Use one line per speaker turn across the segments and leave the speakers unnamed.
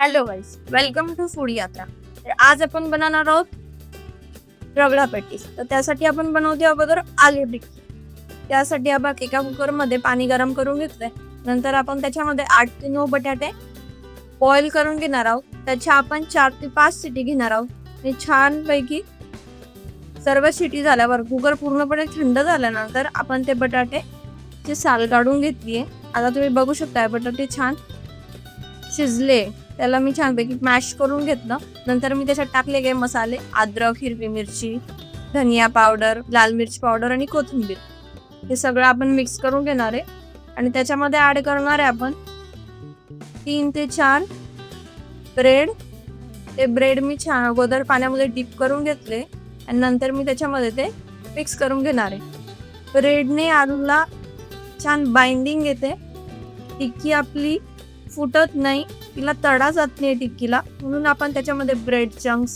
Hello guys, welcome to food यात्रा. तर आज आपण बनवणार आहोत रगडा पॅटीस. तर त्यासाठी आपण बनवतो अगोदर आलू टिक्की. त्यासाठी आपण एका कुकरमध्ये पाणी गरम करून घेतलंय. नंतर आपण त्याच्यामध्ये 8 ते 9 बटाटे बॉईल करून घेणार आहोत. त्याच्या आपण 4 ते 5 शिटी घेणार आहोत. आणि छानपैकी सर्व शिटी झाल्यावर कुकर पूर्णपणे थंड झाल्यानंतर आपण ते बटाटे साल काढून घेतलीये. आता तुम्ही बघू शकता बटाटे छान शिजले. त्याला मी छानपैकी मॅश करून घेतलं. नंतर मी त्याच्यात टाकले गे मसाले, अद्रक, हिरवी मिरची, धनिया पावडर, लाल मिरची पावडर आणि कोथिंबीर. हे सगळं आपण मिक्स करून घेणार आहे. आणि त्याच्यामध्ये ऍड करणार आहे आपण 3 ते 4 ब्रेड. ते ब्रेड मी छान अगोदर पाण्यामध्ये डीप करून घेतले आणि नंतर मी त्याच्यामध्ये ते मिक्स करून घेणार आहे. ब्रेडने आलूला छान बाइंडिंग येते. टिक्की आपली फुटत नाही, तिला तडा जात नाही टिक्कीला, म्हणून आपण त्याच्यामध्ये ब्रेड चंक्स,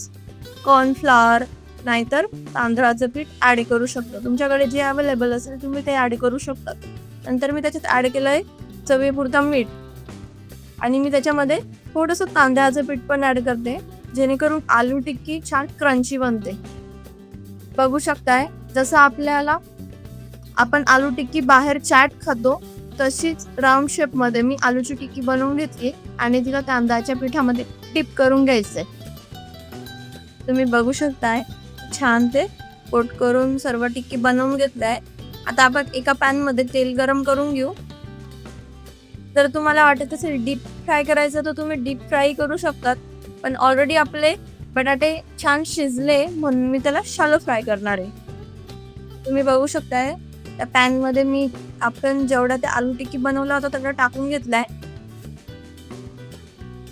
कॉर्नफ्लॉवर नाहीतर तांदळाचं पीठ ऍड करू शकतो. तुमच्याकडे जे अवेलेबल असेल तुम्ही ते ऍड करू शकता. नंतर मी त्याच्यात ऍड केलंय चवीपुरतं मीठ आणि मी त्याच्यामध्ये थोडंसं तांदळाचं पीठ पण ऍड करते, जेणेकरून आलू टिक्की छान क्रंची बनते. बघू शकताय जसं आपण आलू टिक्की बाहेर चाट खातो तशीच राऊंड शेप मध्ये मी आलूची टिक्की बनवून घेतली आणि तिला तांदळाच्या पिठामध्ये डिप करून घ्यायचंय. तुम्ही बघू शकताय छान ते कोट करून सर्व टिक्की बनवून घेतलाय. आता आपण एका पॅन मध्ये तेल गरम करून घेऊ. जर तुम्हाला वाटत असेल डीप फ्राय करायचं तर तुम्ही डीप फ्राय करू शकतात, पण ऑलरेडी आपले बटाटे छान शिजले म्हणून मी त्याला शॅलो फ्राय करणार आहे. तुम्ही बघू शकताय त्या पॅन मध्ये मी आपण जेवढा ते आलू टिक्की बनवला होता तेवढा टाकून घेतलाय.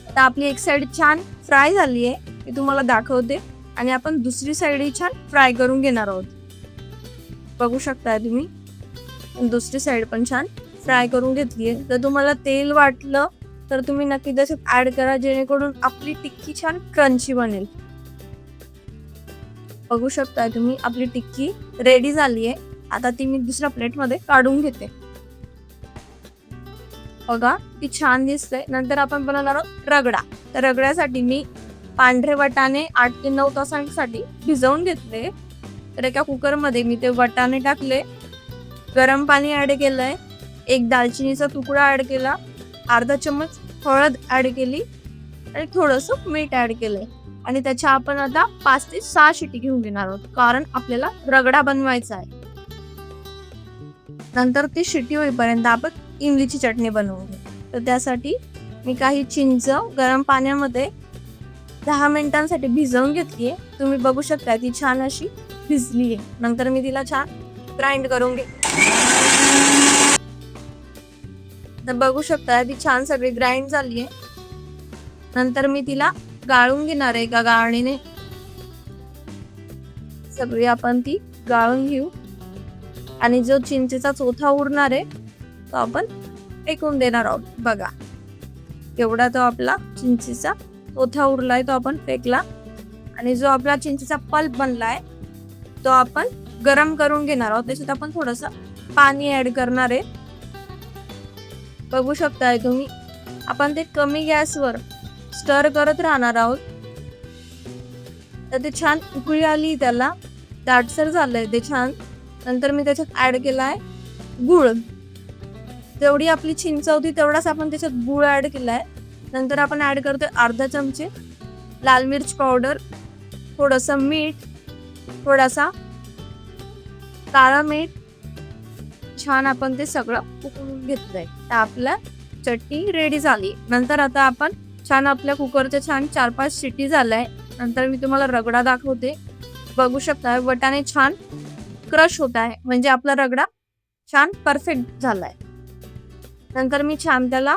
आता आपली एक साइड छान फ्राय झाली आहे, मी तुम्हाला दाखवते. आणि आपण दुसरी साइड छान फ्राय करून घेणार आहोत. बघू शकताय तुम्ही दुसरी साइड पण छान फ्राय करून घेतली आहे. जर तुम्हाला तेल वाटलं तर तुम्ही नक्की त्याच्यात ऍड करा, जेणेकरून आपली टिक्की छान क्रंची बनेल. बघू शकताय तुम्ही आपली टिक्की रेडी झाली आहे. आता ती मी दुसऱ्या प्लेट मध्ये काढून घेते. बघा ती छान दिसते. नंतर आपण बनवणार आहोत रगडा. तर रगड्यासाठी मी पांढरे वाटाणे 8 ते 9 तासांसाठी भिजवून घेतले. तर एका कुकर मध्ये मी ते वाटाणे टाकले, गरम पाणी ऍड केलंय, एक दालचिनीचा तुकडा ऍड केला, अर्धा चम्मच हळद ऍड केली आणि थोडंसं मीठ ऍड केलंय. आणि त्याच्या आपण आता 5 ते 6 शिटी घेऊन घेणार आहोत, कारण आपल्याला रगडा बनवायचा आहे. नंतर ती शिटी होईपर्यंत आपण इमलीची चटणी बनवू. तर त्यासाठी मी काही चिंच गरम पाण्यामध्ये 10 मिनिटांसाठी भिजवून घेतलीये. तुम्ही बघू शकता ती छान अशी भिजली आहे. नंतर मी तिला छान ग्राइंड करून घेते. तर बघू शकता ती छान सगळी ग्राइंड झाली आहे. नंतर मी तिला गाळून घेणार आहे एका गाळणीने. सगळी आपण ती गाळून घेऊ आणि जो चिंचेचा चोथा उरणार आहे तो आपण फेकून देणार आहोत. बघा एवढा तो आपला चिंचेचा चोथा उरलाय तो आपण फेकला. आणि जो आपला चिंचेचा पल्प बनलाय तो आपण गरम करून घेणार आहोत. त्याच्यात आपण थोडंसं पाणी ऍड करणार आहे. बघू शकताय तुम्ही आपण ते कमी गॅसवर स्टर करत राहणार आहोत. तर ते छान उकळी आली, त्याला दाटसर झालंय ते छान. नंतर मी त्याच्यात ऍड केलाय गुळ. जेवढी आपली चिंच होती तेवढाच आपण त्याच्यात गुळ ऍड केलाय. नंतर आपण ऍड करतोय अर्धा चमचे लाल मिरच पावडर, थोडंसं मीठ, थोडासा काळा मीठ. छान आपण ते सगळं उकळून घेतलंय. तर आपल्या चटणी रेडी झाली. नंतर आता आपण छान आपल्या कुकरच्या छान 4-5 शिटी झालाय. नंतर मी तुम्हाला रगडा दाखवते. बघू शकता वाटाणे छान क्रश होत आहे, म्हणजे आपला रगडा छान परफेक्ट झालाय. नंतर मी छान त्याला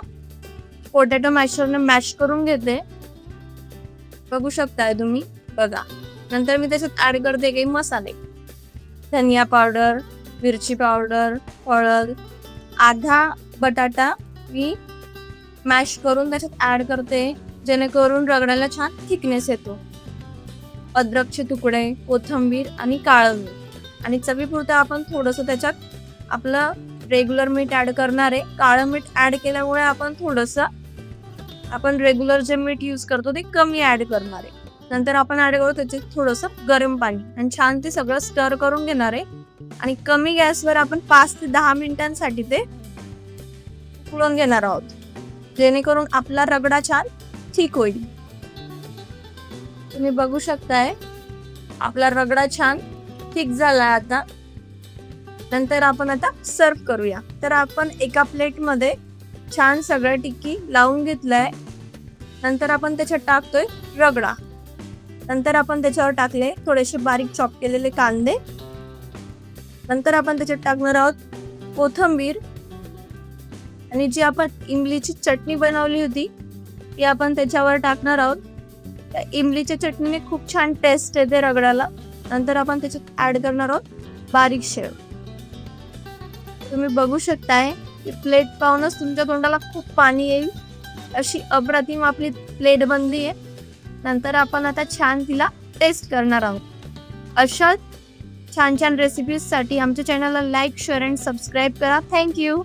पोटॅटो मॅशरने मॅश करून घेते. बघू शकताय तुम्ही. बघा नंतर मी त्याच्यात ऍड करते काही मसाले, धनिया पावडर, मिरची पावडर, हळद. अर्धा बटाटा मी मॅश करून त्याच्यात ऍड करते, जेणेकरून रगड्याला छान थिकनेस येतो. अद्रकचे तुकडे, कोथिंबीर आणि काळं मीठ. आणि चवीपुरतं आपण थोडंसं त्याच्यात आपलं रेग्युलर मीठ ऍड करणार आहे. काळं मीठ ऍड केल्यामुळे आपण थोडंसं आपण रेग्युलर जे मीठ यूज करतो ते कमी ऍड करणार आहे. नंतर आपण ऍड करू त्याचे थोडंसं गरम पाणी आणि छान ते सगळं स्टर करून घेणार आहे. आणि कमी गॅसवर आपण 5 ते 10 मिनिटांसाठी ते उकळून घेणार आहोत, जेणेकरून आपला रगडा छान ठीक होईल. तुम्ही बघू शकताय आपला रगडा छान ठीक झालाय आता. नंतर आपण आता सर्व करूया. तर आपण एका प्लेटमध्ये छान सगळं टिक्की लावून घेतलंय. नंतर आपण त्याच्यात टाकतोय रगडा. नंतर आपण त्याच्यावर टाकले थोडेसे बारीक चॉप केलेले कांदे. नंतर आपण त्याच्यात टाकणार आहोत कोथिंबीर आणि जी आपण इमलीची चटणी बनवली होती ती आपण त्याच्यावर टाकणार आहोत. त्या इमलीच्या चटणीने खूप छान टेस्ट येते रगड्याला. नंतर आपण त्याच्यात ऍड करणार आहोत बारीक शेव. तुम्ही बघू शकताय की प्लेट पाहूनच तुमच्या तोंडाला खूप पाणी येईल अशी अप्रतिम आपली प्लेट बनली आहे. नंतर आपण आता छान तिला टेस्ट करणार आहोत. अशा छान छान रेसिपीजसाठी आमच्या चॅनलला लाईक, शेअर अँड सबस्क्राईब करा. थँक्यू.